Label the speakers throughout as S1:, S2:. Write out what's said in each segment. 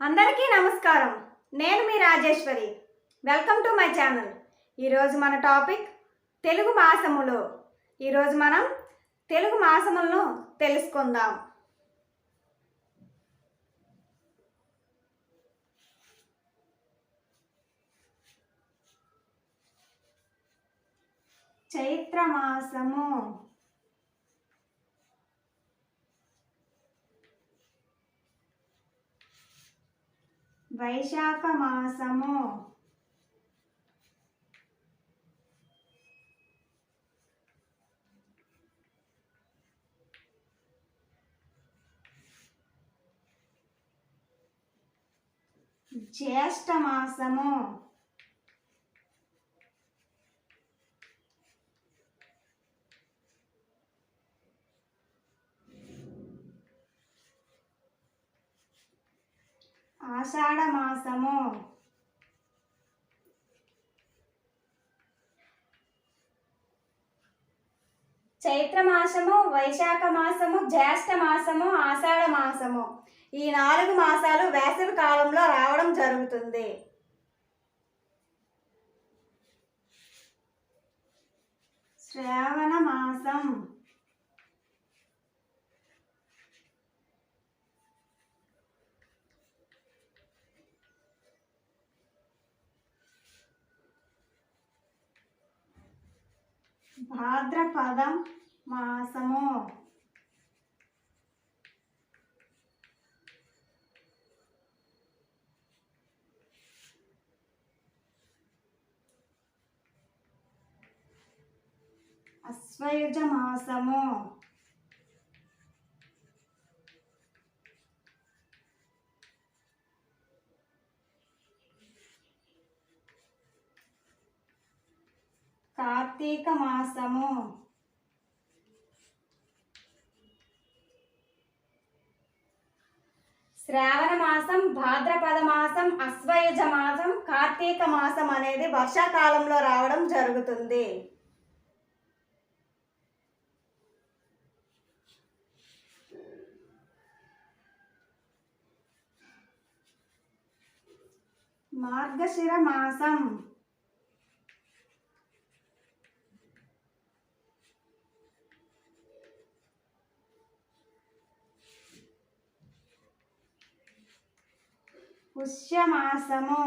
S1: అందరికీ నమస్కారం. నేను మీ Rajeshwari. Welcome to my channel. ఈరోజు మన టాపిక్ తెలుగు మాసములు. ఈరోజు మనం తెలుగు మాసములను తెలుసుకుందాం. చైత్ర మాసము, వైశాఖ మాసము, జ్యేష్ఠ మాసము, ఆషాఢ మాసము, చైత్ర మాసము, వైశాఖ మాసము, జ్యేష్ఠ మాసము, ఆషాఢ మాసము, ఈ 4 మాసాలు వేసవి కాలంలో రావడం జరుగుతుంది. శ్రావణ మాసం, భాద్రపద మాసము, అశ్వయుజ మాసము, కార్తీక మాసము, శ్రావణ మాసం, భాద్రపద మాసం, అశ్వయుజ మాసం, కార్తీక మాసం అనేది వర్షాకాలంలో రావడం జరుగుతుంది. మార్గశిర మాసం, పుష్యమాసము,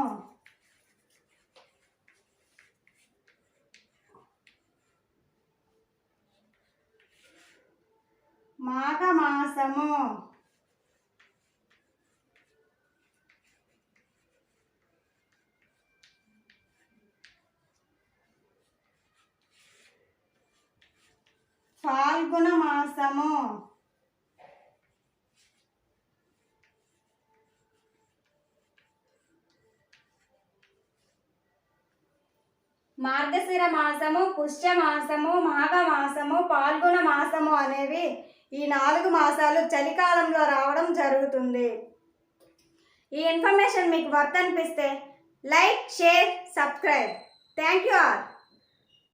S1: మాఘమాసము, ఫాల్గుణ మాసము, మార్గశిర మాసము, పుష్యమాసము, మాఘమాసము, పాల్గొన మాసము అనేవి ఈ 4 మాసాలు చలికాలంలో రావడం జరుగుతుంది. ఈ ఇన్ఫర్మేషన్ మీకు వర్త్ అనిపిస్తే like, share, subscribe. Thank you all.